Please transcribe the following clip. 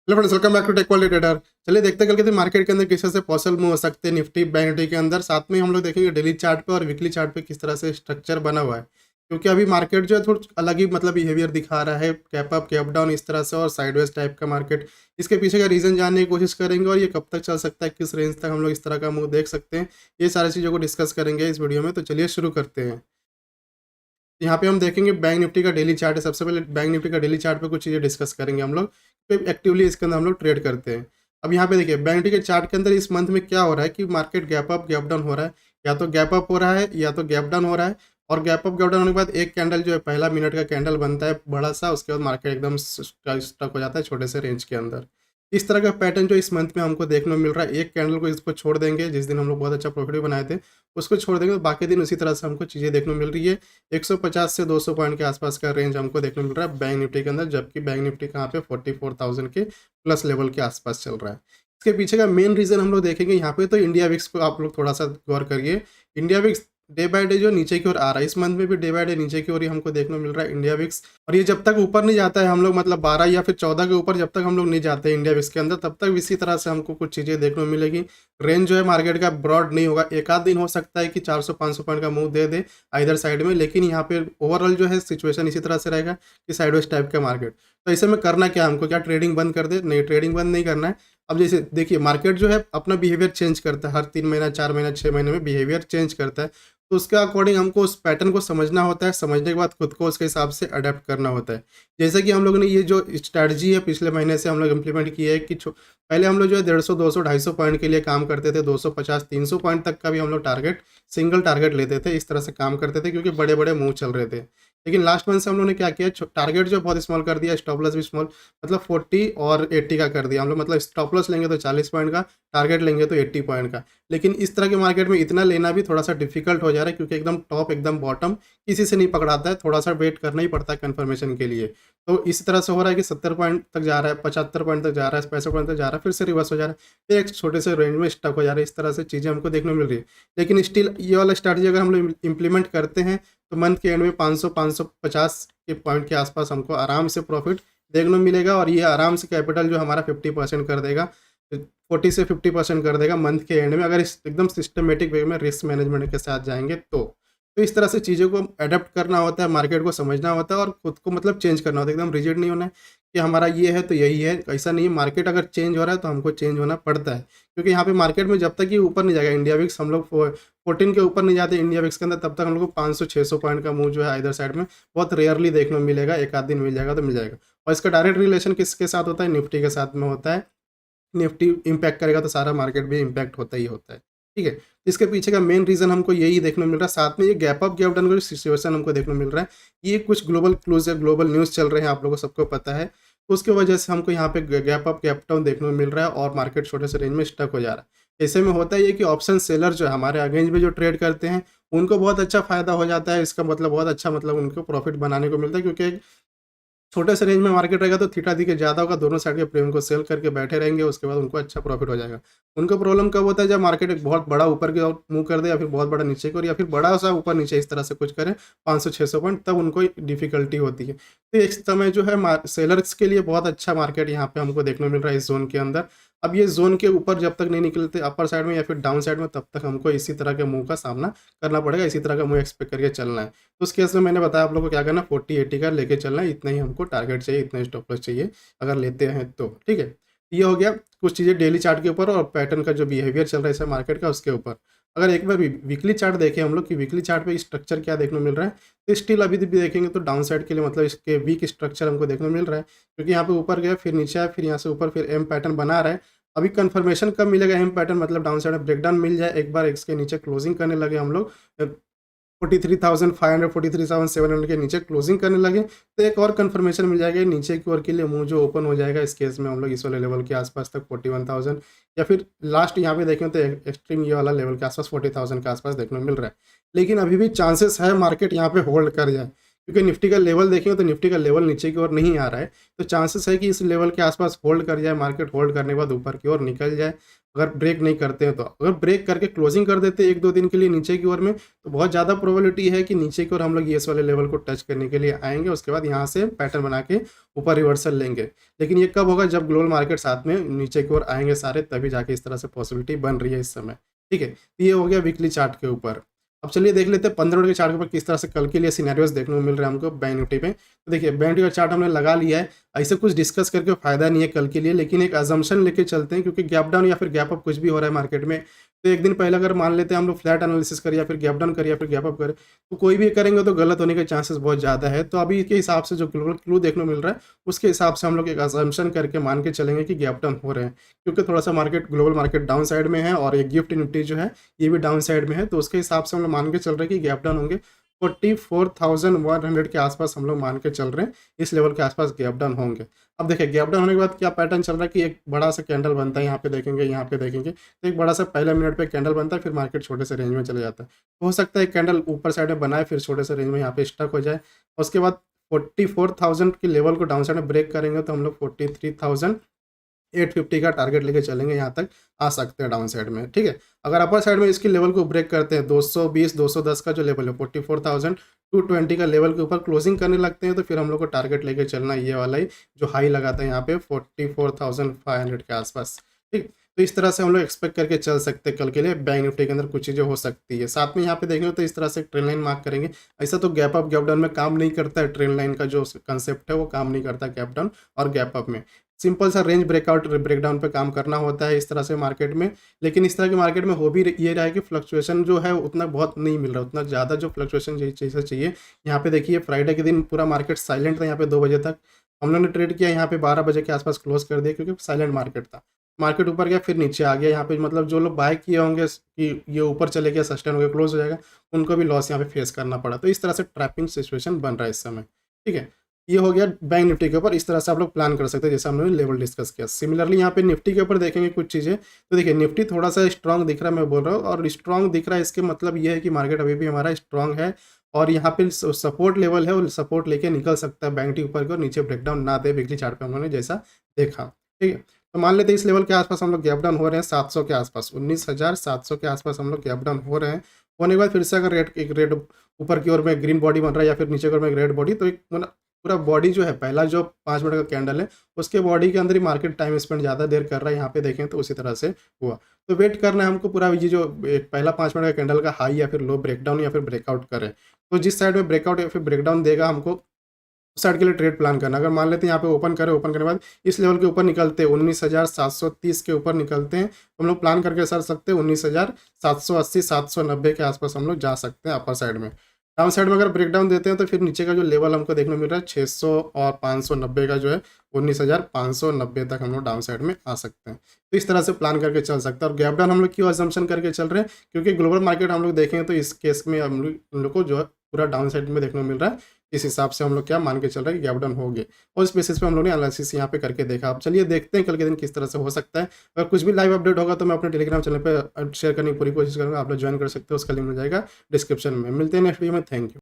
Hello friends, welcome back to tech world trader. चलिए देखते हैं कल के दिन मार्केट के अंदर किस तरह से पॉसिबल मूव हो सकते हैं निफ्टी बैंक निफ्टी के अंदर। साथ में हम लोग देखेंगे डेली चार्ट पे और वीकली चार्ट पे किस तरह से स्ट्रक्चर बना हुआ है, क्योंकि अभी मार्केट जो है थोड़ा अलग ही मतलब बिहेवियर दिखा रहा है, कैप अप कैप डाउन इस तरह से और साइडवेज टाइप का मार्केट। इसके पीछे का रीजन जानने की कोशिश करेंगे और ये कब तक चल सकता है, किस रेंज तक हम लोग इस तरह का मूव देख सकते हैं, ये सारी चीज़ों को डिस्कस करेंगे इस वीडियो में। तो चलिए शुरू करते हैं। यहाँ पे हम देखेंगे बैंक निफ्टी का डेली चार्ट है। सबसे पहले बैंक निफ्टी का डेली चार्ट पे कुछ चीज़ें डिस्कस करेंगे हम लोग, तो एक्टिवली इसके अंदर हम लोग ट्रेड करते हैं। अब यहाँ पे देखिए बैंक निफ्टी के चार्ट के अंदर इस मंथ में क्या हो रहा है कि market gap up gap down हो रहा है, या तो गैप अप हो रहा है या तो गैप डाउन हो रहा है। और गैप अप गैप डाउन होने के बाद एक कैंडल जो है पहला मिनट का कैंडल बनता है बड़ा सा, उसके बाद मार्केट एकदम स्टक हो जाता है छोटे से रेंज के अंदर। इस तरह का पैटर्न जो इस मंथ में हमको देखने को मिल रहा है, एक कैंडल को इसको छोड़ देंगे, जिस दिन हम लोग बहुत अच्छा प्रॉफिट भी बनाए थे उसको छोड़ देंगे तो बाकी दिन उसी तरह से हमको चीज़ें देखने को मिल रही है। 150 से 200 पॉइंट के आसपास का रेंज हमको देखने को मिल रहा है बैंक निफ्टी के अंदर, जबकि बैंक निफ्टी कहाँ पे 44,000 के प्लस लेवल के आसपास चल रहा है। इसके पीछे का मेन रीज़न हम लोग देखेंगे यहाँ पे, तो इंडिया विक्स को आप लोग थोड़ा सा गौर करिए। India VIX day by day जो नीचे की ओर आ रहा है, इस मंथ में भी डे बाय डे नीचे की ओर ही हमको देखने को मिल रहा है इंडिया विक्स। और ये जब तक ऊपर नहीं जाता है हम लोग मतलब 12 या फिर 14 के ऊपर जब तक हम लोग नहीं जाते हैं इंडिया विक्स के अंदर, तब तक इसी तरह से हमको कुछ चीज़ें देखने को मिलेगी। रेंज जो है मार्केट का ब्रॉड नहीं होगा, एक आध दिन हो सकता है कि 400-500 पॉइंट का मूव दे दे इधर साइड में, लेकिन यहाँ पे ओवरऑल जो है सिचुएशन इसी तरह से रहेगा कि साइडवेज टाइप का मार्केट। तो ऐसे में करना क्या हमको, क्या ट्रेडिंग बंद कर दे? नहीं, ट्रेडिंग बंद नहीं करना है। अब जैसे देखिए मार्केट जो है अपना बिहेवियर चेंज करता है, हर 3 महीना 4 महीना 6 महीने में बिहेवियर चेंज करता है। तो उसके अकॉर्डिंग हमको उस पैटर्न को समझना होता है, समझने के बाद खुद को उसके हिसाब से अडेप्ट करना होता है। जैसे कि हम लोगों ने ये जो स्ट्रैटेजी है पिछले महीने से हम लोग इम्प्लीमेंट की है कि पहले हम लोग जो है 150, 200, 250 पॉइंट के लिए काम करते थे, 250, 300 पॉइंट तक का भी हम लोग टारगेट सिंगल टारगेट लेते थे, इस तरह से काम करते थे क्योंकि बड़े बड़े मूव चल रहे थे। लेकिन लास्ट मंथ से हम लोगों ने क्या किया, टारगेट जो बहुत स्मॉल कर दिया, स्टॉप लॉस भी स्मॉल, मतलब 40 और 80 का कर दिया हम लोग। मतलब स्टॉप लॉस लेंगे तो 40 पॉइंट का, टारगेट लेंगे तो 80 पॉइंट का। लेकिन इस तरह के मार्केट में इतना लेना भी थोड़ा सा डिफिकल्ट हो जा रहा है, क्योंकि एकदम टॉप एकदम बॉटम किसी से नहीं पकड़ाता है, थोड़ा सा वेट करना ही पड़ता है कन्फर्मेशन के लिए। तो इस तरह से हो रहा है कि 70 पॉइंट तक जा रहा है, 75 पॉइंट तक जा रहा है, 65 पॉइंट तक जा रहा है, फिर से रिवर्स हो जा रहा है, फिर एक छोटे से रेंज में स्टक हो जा रहा है। इस तरह से चीज़ें हमको देखने को मिल रही है। लेकिन स्टिल ये वाला स्ट्रैटेजी अगर हम लोग इम्प्लीमेंट करते हैं तो मंथ के एंड में 500-550 के पॉइंट के आसपास हमको आराम से प्रॉफिट देखने को मिलेगा, और ये आराम से कैपिटल जो हमारा 50% कर देगा, 40 से 50% कर देगा मंथ के एंड में, अगर इस एकदम सिस्टमेटिक वे में रिस्क मैनेजमेंट के साथ जाएँगे तो। तो इस तरह से चीज़ों को अडॉप्ट करना होता है, मार्केट को समझना होता है और खुद को मतलब चेंज करना होता है। एकदम रिजिड नहीं होना है कि हमारा ये है तो यही है, ऐसा नहीं है। मार्केट अगर चेंज हो रहा है तो हमको चेंज होना पड़ता है, क्योंकि यहाँ पे मार्केट में जब तक ये ऊपर नहीं जाएगा इंडिया विक्स, हम लोग 14 के ऊपर नहीं जाते इंडिया विक्स के अंदर, तब तक हम लोग को 500-600 पॉइंट का मूव जो है इधर साइड में बहुत रेयरली देखने को मिलेगा। एक आध दिन मिल जाएगा तो मिल जाएगा। और इसका डायरेक्ट रिलेशन किसके साथ होता है? निफ्टी के साथ में होता है। निफ्टी इम्पैक्ट करेगा तो सारा मार्केट भी इम्पैक्ट होता ही होता है। ठीक है? इसके पीछे का मेन रीज़न हमको यही देखने को मिल रहा है। साथ में ये गैप अप गैप डाउन का जो सिचुएशन हमको देखने को मिल रहा है, ये कुछ ग्लोबल क्लूज़ या ग्लोबल न्यूज़ चल रहे हैं, आप लोगों को सबको पता है। तो उसकी वजह से हमको यहाँ पे गैप अप गैप डाउन देखने को मिल रहा है और मार्केट छोटे से रेंज में स्टक हो जा रहा है। ऐसे में होता ये कि ऑप्शन सेलर जो है हमारे अगेंस्ट में जो ट्रेड करते हैं, उनको बहुत अच्छा फ़ायदा हो जाता है। इसका मतलब बहुत अच्छा मतलब उनको प्रॉफ़िट बनाने को मिलता है, क्योंकि छोटे से रेंज में मार्केट रहेगा तो थीटा थी के ज़्यादा होगा, दोनों साइड के प्रीमियम को सेल करके बैठे रहेंगे, उसके बाद उनको अच्छा प्रॉफिट हो जाएगा। उनको प्रॉब्लम कब होता है? जब मार्केट एक बहुत बड़ा ऊपर की ओर मूव कर दे, या फिर बहुत बड़ा नीचे की ओर, या फिर बड़ा-सा ऊपर-नीचे इस तरह से कुछ करे 500-600 पॉइंट, तब उनको डिफ़िकल्टी होती है। तो इस समय जो है सेलर्स के लिए बहुत अच्छा मार्केट यहाँ पे हमको देखने को मिल रहा है इस ज़ोन के अंदर। अब ये ज़ोन के ऊपर जब तक नहीं निकलते अपर साइड में या फिर डाउन साइड में, तब तक हमको इसी तरह के मूव का सामना करना पड़ेगा, इसी तरह का मूव एक्सपेक्ट करके चलना है। तो उस केस में मैंने बताया आप लोगों को क्या करना है, 40-80 का लेके चलना है, इतना ही हमको टारगेट चाहिए, इतना ही स्टॉप लॉस चाहिए अगर लेते हैं तो, ठीक है? ये हो गया कुछ चीज़ें डेली चार्ट के ऊपर और पैटर्न का जो बिहेवियर चल रहा है इस मार्केट का उसके ऊपर। अगर एक बार वीकली चार्ट देखें हम लोग कि वीकली चार्ट पे स्ट्रक्चर क्या देखने को मिल रहा है, तो स्टिल अभी भी देखेंगे तो डाउन साइड के लिए मतलब इसके वीक स्ट्रक्चर हमको देखने को मिल रहा है, क्योंकि यहाँ पे ऊपर गया फिर नीचे आया, फिर यहाँ से ऊपर फिर एम पैटर्न बना रहा है। अभी कंफर्मेशन कब मिलेगा एम पैटर्न, मतलब डाउन साइड में ब्रेकडाउन मिल जाए, एक बार इसके नीचे क्लोजिंग करने लगे हम लोग 43,500 43,700 के नीचे क्लोजिंग करने लगे, तो एक और कंफर्मेशन मिल जाएगा नीचे की ओर के लिए मूव जो ओपन हो जाएगा। इस केस में हम लोग इस वाले लेवल के आसपास तक 41,000, या फिर लास्ट यहाँ पे देखें तो एक्सट्रीम ये वाला लेवल के आसपास 40,000 के आसपास देखने को मिल रहा है। लेकिन अभी भी चांसेस है मार्केट यहाँ पे होल्ड कर जाए, क्योंकि निफ्टी का लेवल देखेंगे तो निफ्टी का लेवल नीचे की ओर नहीं आ रहा है, तो चांसेस है कि इस लेवल के आसपास होल्ड कर जाए, मार्केट होल्ड करने के बाद ऊपर की ओर निकल जाए, अगर ब्रेक नहीं करते हैं तो। अगर ब्रेक करके क्लोजिंग कर देते हैं 1-2 दिन के लिए नीचे की ओर में, तो बहुत ज़्यादा प्रोबेबिलिटी है कि नीचे की ओर हम लोग इस वाले लेवल को टच करने के लिए आएँगे, उसके बाद यहाँ से पैटर्न बना के ऊपर रिवर्सल लेंगे। लेकिन ये कब होगा, जब ग्लोबल मार्केट साथ में नीचे की ओर आएँगे सारे, तभी जाके इस तरह से पॉसिबिलिटी बन रही है इस समय। ठीक है? तो ये हो गया वीकली चार्ट के ऊपर। अब चलिए देख लेते हैं 15 मिनट के चार्ट के ऊपर किस तरह से कल के लिए सिनेरियोज़ देखने को मिल रहे हैं हमको बैंक निफ्टी पे। तो देखिए बैंक निफ्टी का चार्ट हमने लगा लिया है। ऐसे कुछ डिस्कस करके फ़ायदा नहीं है कल के लिए, लेकिन एक असम्पशन लेके चलते हैं, क्योंकि गैप डाउन या फिर गैप अप कुछ भी हो रहा है मार्केट में। तो एक दिन पहले अगर मान लेते हैं हम लोग फ्लैट एनालिसिस करें या फिर गैप डाउन करें या फिर गैप अप करें, तो कोई भी करेंगे तो गलत होने के चांसेस बहुत ज़्यादा है। तो अभी के हिसाब से जो ग्लोबल क्लू देखने को मिल रहा है, उसके हिसाब से हम लोग एक असम्पशन करके मान के चलेंगे कि गैप डाउन हो रहे हैं। क्योंकि थोड़ा-सा market global market down side में है और ये गिफ्ट निफ्टी जो है, ये भी डाउन साइड में है। तो उसके हिसाब से हम लोग मान के चल रहे हैं कि गैप डाउन होंगे। 44,100 के आस-पास हम लोग मान के चल रहे हैं, इस लेवल के आस-पास गैप डाउन होंगे। अब देखिए गैप डाउन होने के बाद क्या पैटर्न चल रहा है कि एक बड़ा-सा कैंडल बनता है, यहाँ पे देखेंगे, यहाँ पे देखेंगे। तो एक बड़ा-सा पहले मिनट पे कैंडल बनता है, फिर मार्केट छोटे से रेंज में चले जाता है। हो सकता है एक कैंडल ऊपर साइड में बनाए, फिर छोटे से रेंज में यहाँ पे स्टक हो जाए। उसके बाद 44,000 के लेवल को डाउन साइड में ब्रेक करेंगे, तो हम लोग 43,850 का टारगेट लेके चलेंगे, यहाँ तक आ सकते हैं डाउन साइड में, ठीक है। अगर अपर साइड में इसके लेवल को ब्रेक करते हैं, 220-210 का जो लेवल है, 44,220 का लेवल के ऊपर क्लोजिंग करने लगते हैं, तो फिर हम लोग को टारगेट लेके चलना ये वाला ही, जो हाई लगाता है यहाँ पे 44,500 के आसपास, ठीक। तो इस तरह से हम लोग एक्सपेक्ट करके चल सकते हैं कल के लिए बैंक निफ्टी के अंदर कुछ चीज़ें हो सकती है। साथ में यहाँ पे देखेंगे तो इस तरह से ट्रेंड लाइन मार्क करेंगे। ऐसा तो गैप अप गैप डाउन में काम नहीं करता है, ट्रेंड लाइन का जो कंसेप्ट है वो काम नहीं करता गैप डाउन और गैप अप में। सिंपल सा रेंज ब्रेकआउट ब्रेकडाउन पे काम करना होता है इस तरह से मार्केट में। लेकिन इस तरह के मार्केट में हो भी ये रहा है कि फ्लक्चुएशन जो है उतना बहुत नहीं मिल रहा, उतना ज़्यादा जो फ्लक्चुएशन जैसे चाहिए। यहाँ पे देखिए फ्राइडे के दिन पूरा मार्केट साइलेंट था, यहाँ पे 2 बजे तक हम लोगों ने ट्रेड किया, यहाँ पे 12 बजे के आसपास क्लोज कर दिया, क्योंकि साइलेंट मार्केट था। मार्केट ऊपर गया फिर नीचे आ गया, यहाँ पे मतलब जो लोग बाय किए होंगे कि ये ऊपर चले गया, सस्टेन हो गया, क्लोज हो जाएगा, उनको भी लॉस यहाँ पे फेस करना पड़ा। तो इस तरह से ट्रैपिंग सिचुएशन बन रहा है इस समय, ठीक है। ये हो गया बैंक निफ्टी के ऊपर, इस तरह से आप लोग प्लान कर सकते हैं जैसे हमने लेवल डिस्कस किया। सिमिलरली यहाँ पे निफ्टी के ऊपर देखेंगे कुछ चीज़ें, तो देखिए निफ्टी थोड़ा सा स्ट्रांग दिख रहा है, मैं बोल रहा हूँ, और स्ट्रांग दिख रहा है इसके मतलब ये है कि मार्केट अभी भी हमारा स्ट्रांग है, और यहाँ पे सपोर्ट लेवल है, वो सपोर्ट लेके निकल सकता है बैंक निफ्टी ऊपर की, और नीचे ब्रेकडाउन ना दे वीकली चार्ट पे हम लोगों ने जैसा देखा, ठीक है। तो मान लेते हैं इस लेवल के आसपास हम लोग गैप डाउन हो रहे हैं 700 के आसपास, 19,700 के आसपास हम लोग गैप डाउन हो रहे हैं। होने के बाद फिर से अगर एक रेड ऊपर की ओर में ग्रीन बॉडी बन रहा है या फिर नीचे की ओर में एक रेड बॉडी, तो एक पूरा बॉडी जो है पहला जो 5 मिनट का कैंडल है, उसके बॉडी के अंदर ही मार्केट टाइम स्पेंड ज़्यादा देर कर रहा है, यहाँ पे देखें तो उसी तरह से हुआ। तो वेट करना है हमको पूरा, ये जो एक पहला 5 मिनट का कैंडल का हाई या फिर लो ब्रेकडाउन या फिर ब्रेकआउट करे। तो जिस साइड में ब्रेकआउट या फिर ब्रेकडाउन देगा हमको, उस साइड के लिए ट्रेड प्लान करना। अगर मान लेते हैं यहाँ पे ओपन करें, ओपन करने के बाद इस लेवल के ऊपर निकलते हैं, 19,730 के ऊपर निकलते हैं, तो हम लोग प्लान करके चल सकते हैं 19,780 790 के आसपास हम लोग जा सकते हैं अपर साइड में। डाउन साइड में अगर ब्रेकडाउन देते हैं तो फिर नीचे का जो लेवल हमको देखने को मिल रहा है 600 और 590 का जो है, 19,590 तक हम लोग डाउन साइड में आ सकते हैं। तो इस तरह से प्लान करके चल सकते हैं। और गैप डाउन हम लोग क्यों अजम्पशन करके चल रहे हैं, क्योंकि ग्लोबल मार्केट हम लोग देखें तो इस केस में हम लोग को जो है पूरा डाउन साइड में देखने को मिल रहा है। इस हिसाब से हम लोग क्या मान के चल रहे हैं कि गैप डाउन हो गए, और इस बेसिस पे हम लोग ने एनालिसिस यहाँ पे करके देखा। अब चलिए देखते हैं कल के दिन किस तरह से हो सकता है। अगर कुछ भी लाइव अपडेट होगा तो मैं अपने टेलीग्राम चैनल पे शेयर करने की पूरी कोशिश करूँगा, आप लोग ज्वाइन कर सकते हो, उसका लिंक मिल जाएगा डिस्क्रिप्शन में। मिलते हैं नेक्स्ट वीडियो में, थैंक यू।